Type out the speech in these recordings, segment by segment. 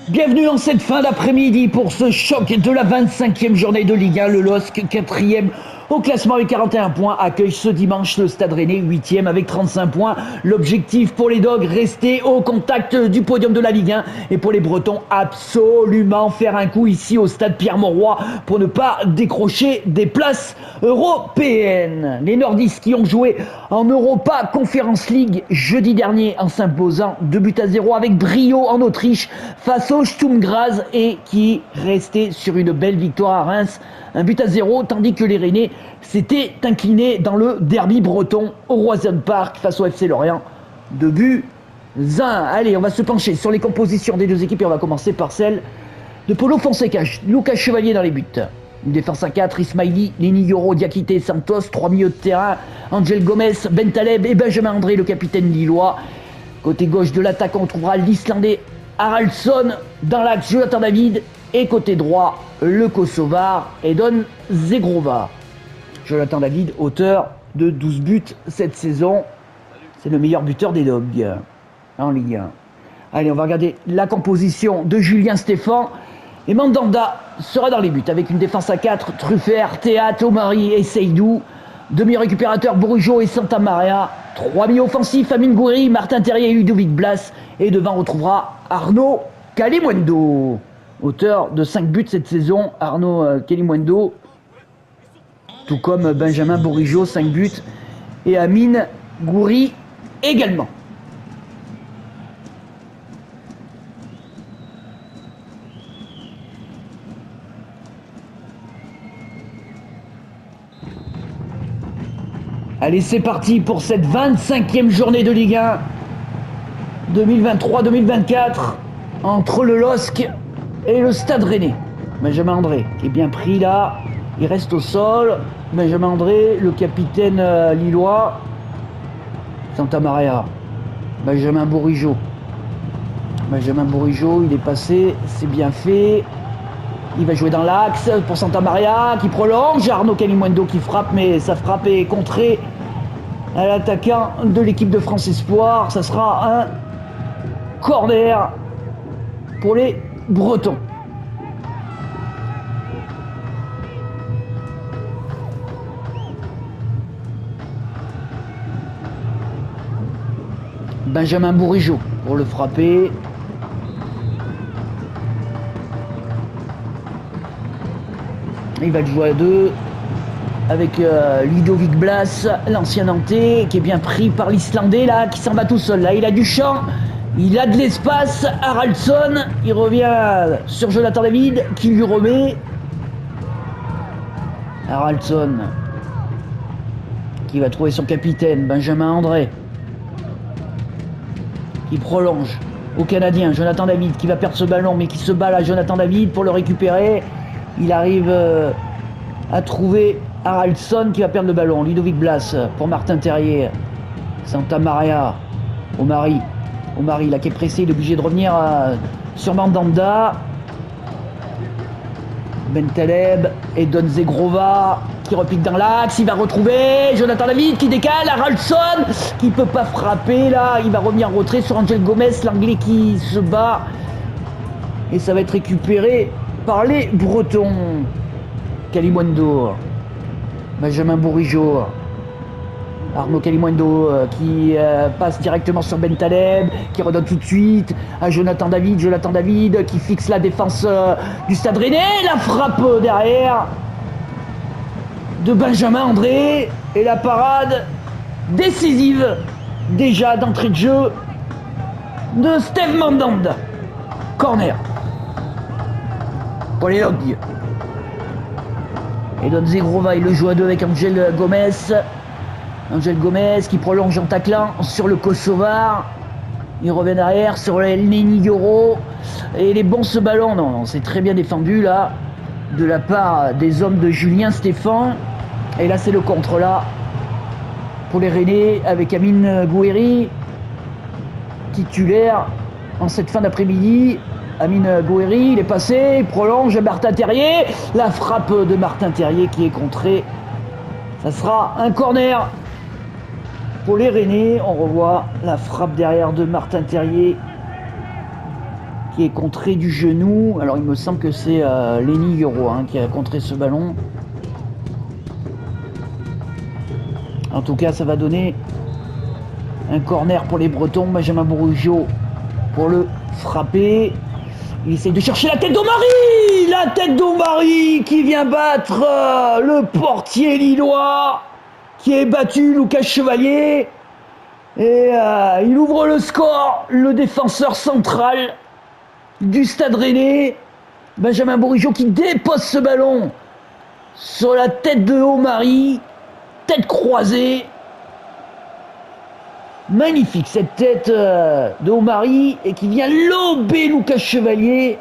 Bienvenue en cette fin d'après-midi pour ce choc de la 25e journée de Ligue 1. Le LOSC, 4e au classement avec 41 points, accueille ce dimanche le Stade Rennais, 8e avec 35 points. L'objectif pour les Dogs, rester au contact du podium de la Ligue 1. Et pour les Bretons, absolument faire un coup ici au Stade Pierre-Mauroy pour ne pas décrocher des places européennes. Les Nordistes qui ont joué en Europa Conference League jeudi dernier en s'imposant 2-0 avec brio en Autriche face au Sturm Graz et qui restait sur une belle victoire à Reims, 1-0, tandis que les Rennais s'étaient inclinés dans le derby breton au Roison Park face au FC Lorient, 2-1. Allez, on va se pencher sur les compositions des deux équipes et on va commencer par celle de Paulo Fonseca. Lucas Chevalier dans les buts. Une défense à 4, Ismaili, Lenny Yoro, Diakité, Santos, 3 milieux de terrain, Angel Gomez, Bentaleb et Benjamin André, le capitaine lillois. Côté gauche de l'attaque, on trouvera l'Islandais Haraldsson, dans l'axe Jonathan David, et côté droit, le Kosovar Edon Zegrova. Jonathan David, auteur de 12 buts cette saison, c'est le meilleur buteur des Dogs en Ligue 1. Allez, on va regarder la composition de Julien Stéphan. Et Mandanda sera dans les buts avec une défense à 4, Truffert, Théat, Omari et Seydou. Demi-récupérateurs Bourigeaud et Santa Maria. 3 milieux offensifs, Amine Gouiri, Martin Terrier et Ludovic Blas. Et devant, on retrouvera Arnaud Kalimuendo. Auteur de 5 buts cette saison, Arnaud Kalimuendo. Tout comme Benjamin Bourigeaud, 5 buts. Et Amine Gouiri également. Allez, c'est parti pour cette 25e journée de Ligue 1 2023-2024 entre le LOSC et le Stade Rennais. Benjamin André qui est bien pris là, il reste au sol. Benjamin André, le capitaine lillois. Santa Maria, Benjamin Bourigeaud. Benjamin Bourigeaud, il est passé, c'est bien fait. Il va jouer dans l'axe pour Santa Maria qui prolonge. Arnaud Kalimuendo qui frappe, mais sa frappe est contrée à l'attaquant de l'équipe de France Espoir. Ça sera un corner pour les Bretons. Benjamin Bourigeaud pour le frapper. Il va jouer à 2 avec Ludovic Blas, l'ancien Nantais, qui est bien pris par l'Islandais là, qui s'en va tout seul. Là, il a du champ, il a de l'espace. Haraldsson, il revient sur Jonathan David, qui lui remet. Haraldsson, qui va trouver son capitaine, Benjamin André, qui prolonge au Canadien. Jonathan David, qui va perdre ce ballon, mais qui se bat là, Jonathan David, pour le récupérer. Il arrive à trouver Haraldsson qui va perdre le ballon. Ludovic Blas pour Martin Terrier. Santa Maria. Omari là qui est pressé, il est obligé de revenir sur Mandanda. Bentaleb et Edon Zegrova qui repique dans l'axe. Il va retrouver Jonathan David qui décale. Haraldsson qui ne peut pas frapper là. Il va revenir en retrait sur Angel Gomez, l'anglais qui se bat. Et ça va être récupéré par les Bretons. Kalimuendo, Benjamin Bourigeaud, Arnaud Kalimuendo qui passe directement sur Bentaleb, qui redonne tout de suite à Jonathan David qui fixe la défense du Stade Rennais. La frappe derrière de Benjamin André et la parade décisive déjà d'entrée de jeu de Steve Mandanda. Corner pour les Dogs. Edon Zegrova, il le joue à 2 avec Angel Gomez. Angel Gomez qui prolonge en taclant sur le Kosovar. Il revient derrière sur Lenny Yoro. Et il est bon ce ballon. Non, c'est très bien défendu là. De la part des hommes de Julien Stéphan. Et là c'est le contre là. Pour les Rennais avec Amine Gouiri. Titulaire en cette fin d'après-midi. Amine Gouiri, il est passé, il prolonge Martin Terrier. La frappe de Martin Terrier qui est contrée. Ça sera un corner pour les Rennais. On revoit la frappe derrière de Martin Terrier qui est contré du genou. Alors il me semble que c'est Lenny Euro qui a contré ce ballon. En tout cas, ça va donner un corner pour les Bretons. Benjamin Bourigeaud pour le frapper. Il essaye de chercher la tête d'Omari. La tête d'Omari qui vient battre le portier lillois qui est battu, Lucas Chevalier. Et il ouvre le score, le défenseur central du Stade Rennais, Benjamin Bourigeaud, qui dépose ce ballon sur la tête de Omari, tête croisée. Magnifique cette tête de Omari et qui vient lober Lucas Chevalier.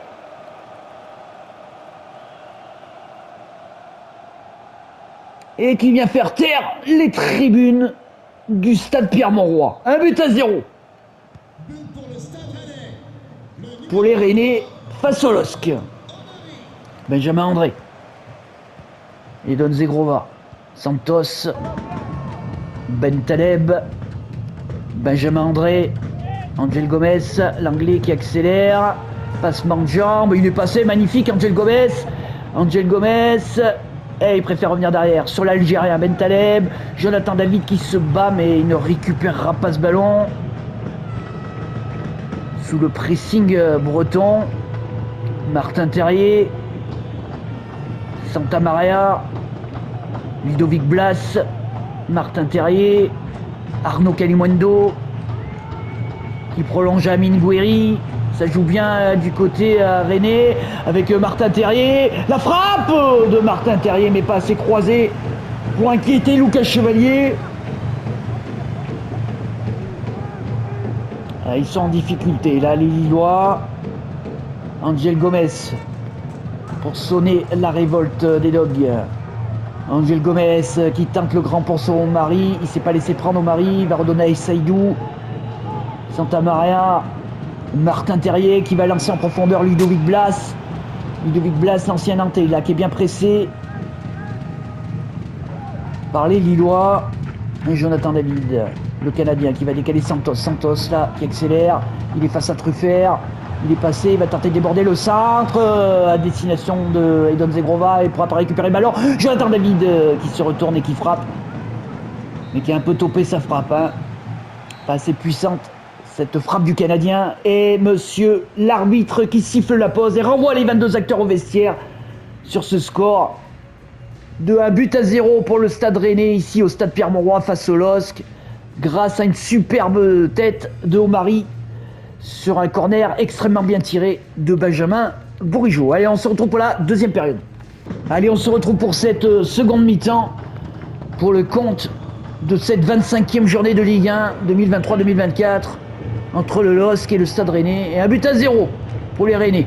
Et qui vient faire taire les tribunes du Stade Pierre-Mauroy. 1-0. Pour les Rennais face au LOSC. Benjamin André. Edon Zegrova. Santos. Bentaleb. Benjamin André. Angel Gomez. L'anglais qui accélère. Passement de jambe. Il est passé. Magnifique Angel Gomez. Angel Gomez. Et il préfère revenir derrière. Sur l'Algérien Bentaleb. Jonathan David qui se bat mais il ne récupérera pas ce ballon. Sous le pressing breton. Martin Terrier. Santa Maria. Ludovic Blas. Martin Terrier. Arnaud Kalimundo. Qui prolonge à Amine Gouiri. Ça joue bien du côté Rennais avec Martin Terrier. La frappe de Martin Terrier mais pas assez croisée pour inquiéter Lucas Chevalier. Ils sont en difficulté là les Lillois. Angel Gomez pour sonner la révolte des Dogs. Angel Gomez qui tente le grand pour son mari. Il ne s'est pas laissé prendre au mari. Il va redonner à Saïdou. Santa Maria. Martin Terrier qui va lancer en profondeur Ludovic Blas. Ludovic Blas, l'ancien Nantais, là, qui est bien pressé par les Lillois. Et Jonathan David, le Canadien, qui va décaler Santos. Santos, là, qui accélère. Il est face à Truffert. Il est passé, il va tenter de déborder le centre à destination de Edon Zegrova et pourra pas récupérer le ballon. Jonathan David qui se retourne et qui frappe. Mais qui a un peu topé sa frappe. Pas assez puissante. Cette frappe du Canadien et monsieur l'arbitre qui siffle la pause et renvoie les 22 acteurs au vestiaire sur ce score de 1-0 pour le Stade Rennais ici au Stade Pierre-Mauroy face au LOSC grâce à une superbe tête de Omari sur un corner extrêmement bien tiré de Benjamin Bourigeaud. Allez, on se retrouve pour la deuxième période. Allez, on se retrouve pour cette seconde mi-temps pour le compte de cette 25e journée de Ligue 1 2023-2024. Entre le LOSC et le Stade Rennais. Et 1-0 pour les Rennais.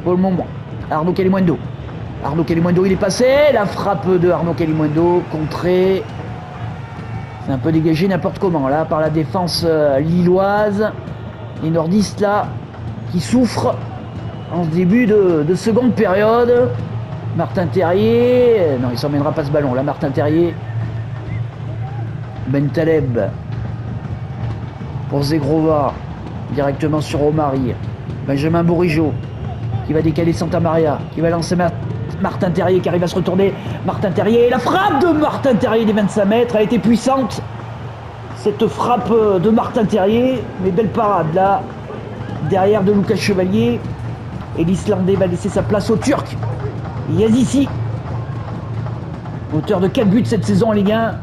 Pour le moment. Arnaud Kalimundo. Arnaud Kalimundo, il est passé. La frappe de Arnaud Kalimundo. Contrée. C'est un peu dégagé n'importe comment. Là, par la défense lilloise. Les nordistes, là, qui souffrent en ce début de seconde période. Martin Terrier. Non, il ne s'emmènera pas ce ballon. Là, Martin Terrier. Bentaleb. Pour Zegrova, directement sur Omari. Benjamin Bourigeaud, qui va décaler Santa Maria, qui va lancer Martin Terrier, qui arrive à se retourner. Martin Terrier, la frappe de Martin Terrier des 25 mètres a été puissante. Cette frappe de Martin Terrier, mais belle parade là, derrière de Lucas Chevalier. Et l'Islandais va laisser sa place au Turc. Yazici, auteur de 4 buts cette saison en Ligue 1.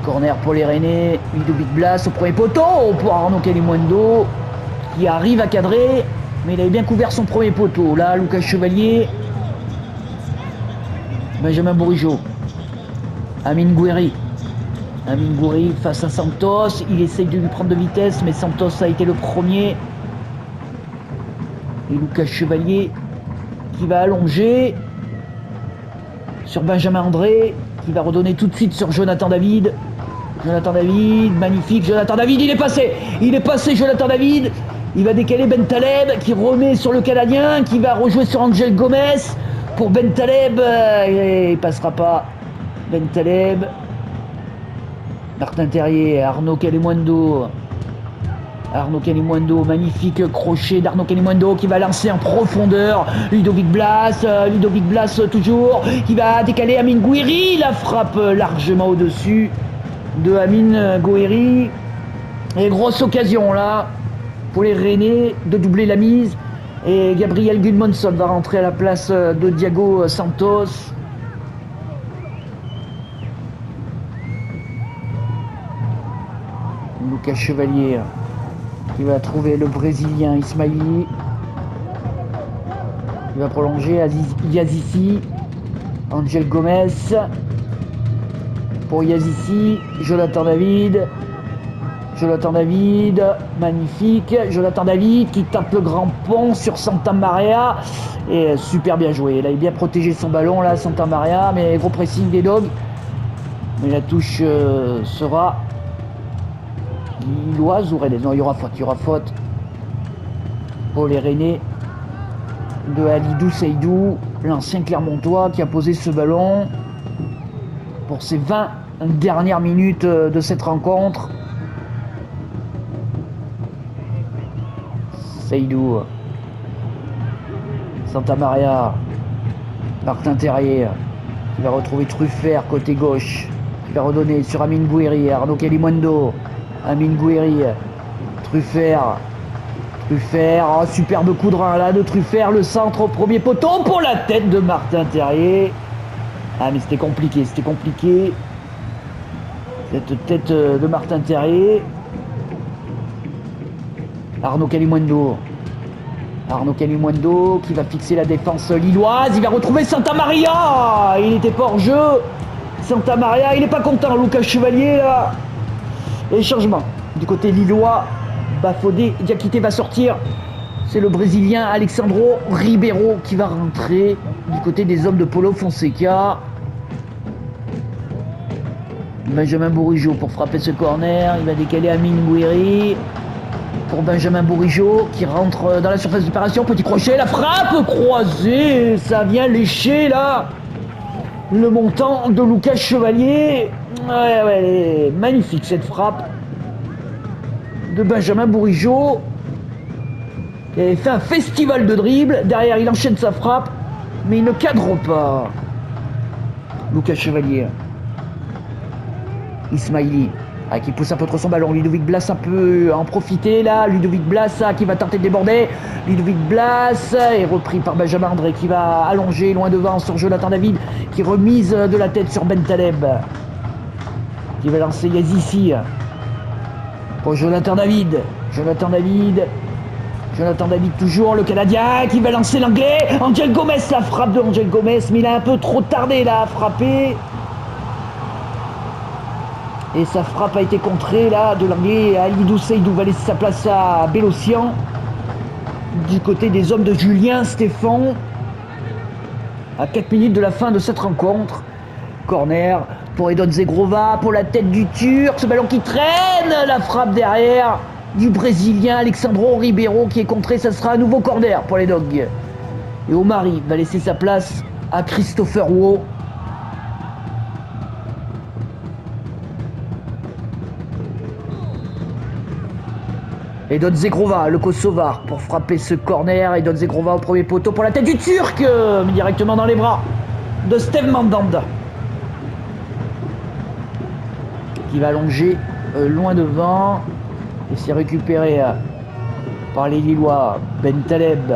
Corner pour les Rennais, Ludovic Blas au premier poteau pour Arnaud Kalimundo qui arrive à cadrer, mais il avait bien couvert son premier poteau. Là, Lucas Chevalier, Benjamin Bourigeaud, Amine Gouiri. Amine Gouiri face à Santos, il essaye de lui prendre de vitesse, mais Santos a été le premier. Et Lucas Chevalier qui va allonger sur Benjamin André, qui va redonner tout de suite sur Jonathan David. Jonathan David, magnifique, Jonathan David, il est passé Jonathan David, il va décaler Bentaleb, qui remet sur le Canadien, qui va rejouer sur Angel Gomez, pour Bentaleb, et il passera pas, Bentaleb Martin Terrier, Arnaud Calimundo. Arnaud Calimundo, magnifique crochet d'Arnaud Calimundo qui va lancer en profondeur. Ludovic Blas toujours, qui va décaler Amine Gouiri. La frappe largement au-dessus de Amine Gouiri. Et grosse occasion là pour les Rennais de doubler la mise. Et Gabriel Gudmundsson va rentrer à la place de Thiago Santos. Lucas Chevalier qui va trouver le Brésilien Ismaili. Il va prolonger Yazissi. Angel Gomez. Pour Yazissi. Jonathan David. Magnifique. Jonathan David qui tape le grand pont sur Santa Maria. Et super bien joué. Il a bien protégé son ballon là, Santa Maria. Mais gros pressing des Dogs. Mais la touche sera lilloise ou rennaise. Non, il y aura faute pour les Rennais de Halidou Seydou, l'ancien Clermontois qui a posé ce ballon pour ces 20 dernières minutes de cette rencontre. Seydou, Santa Maria, Martin Terrier qui va retrouver Truffert côté gauche, qui va redonner sur Amine Gouiri, Arnaud Calimundo. Amine Gouiri, Truffert, oh, superbe coup de rein là de Truffert, le centre au premier poteau pour la tête de Martin Terrier. Ah mais c'était compliqué, cette tête de Martin Terrier. Arnaud Calimundo qui va fixer la défense lilloise, il va retrouver Santa Maria, il était pas hors jeu. Santa Maria, il n'est pas content, Lucas Chevalier là. Et changement du côté lillois, Bafodé Diakité va sortir. C'est le Brésilien Alexandro Ribeiro qui va rentrer du côté des hommes de Paulo Fonseca. Benjamin Bourigeaud pour frapper ce corner. Il va décaler Amine Gouiri pour Benjamin Bourigeaud qui rentre dans la surface d'opération. Petit crochet, la frappe croisée. Ça vient lécher là le montant de Lucas Chevalier. Ouais, magnifique cette frappe de Benjamin Bourigeaud. Il fait un festival de dribble. Derrière, il enchaîne sa frappe, mais il ne cadre pas. Lucas Chevalier. Ismaili qui pousse un peu trop son ballon. Ludovic Blas peut en profiter là. Ludovic Blas qui va tenter de déborder. Ludovic Blas est repris par Benjamin André qui va allonger loin devant sur Jonathan David qui remise de la tête sur Bentaleb. Qui va lancer Yazissi pour Jonathan David toujours, le Canadien qui va lancer l'Anglais. Angel Gomez, la frappe de Angel Gomez, mais il a un peu trop tardé là à frapper. Et sa frappe a été contrée là de l'Anglais. Halidou Seydou va laisser sa place à Bélocian. Du côté des hommes de Julien Stéphan. À 4 minutes de la fin de cette rencontre. Corner pour Edon Zegrova, pour la tête du Turc. Ce ballon qui traîne, la frappe derrière du Brésilien Alexandro Ribeiro qui est contré. Ça sera un nouveau corner pour les Dogs. Et Omari va laisser sa place à Christopher Wo. Edon Zegrova, le Kosovar, pour frapper ce corner. Edon Zegrova au premier poteau pour la tête du Turc, mais directement dans les bras de Steve Mandanda. Qui va allonger loin devant. Et c'est récupéré par les Lillois. Bentaleb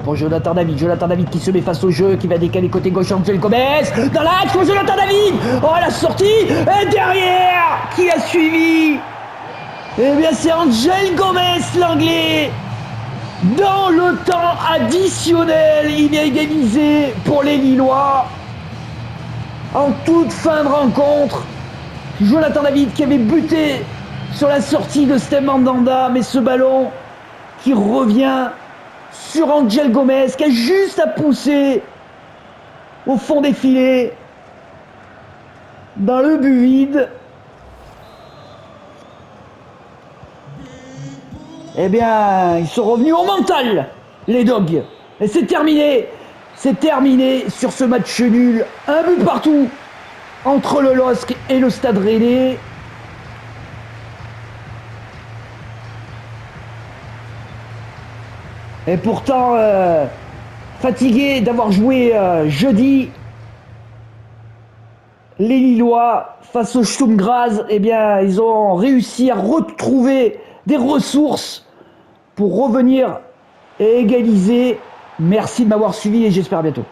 pour Jonathan David qui se met face au jeu, qui va décaler côté gauche Angel Gomez. Dans l'axe pour Jonathan David. Oh, la sortie. Et derrière, qui a suivi? Eh bien, c'est Angel Gomez, l'Anglais. Dans le temps additionnel, il est égalisé pour les Lillois. En toute fin de rencontre, Jonathan David qui avait buté sur la sortie de Steve Mandanda, mais ce ballon qui revient sur Angel Gomez, qui a juste à pousser au fond des filets, dans le but vide. Eh bien, ils sont revenus au mental, les Dogs. Et c'est terminé. C'est terminé sur ce match nul. Un but partout entre le LOSC et le Stade Rennais. Et pourtant, fatigués d'avoir joué jeudi, les Lillois, face au Sturm Graz, eh bien, ils ont réussi à retrouver des ressources pour revenir et égaliser. Merci de m'avoir suivi et j'espère à bientôt.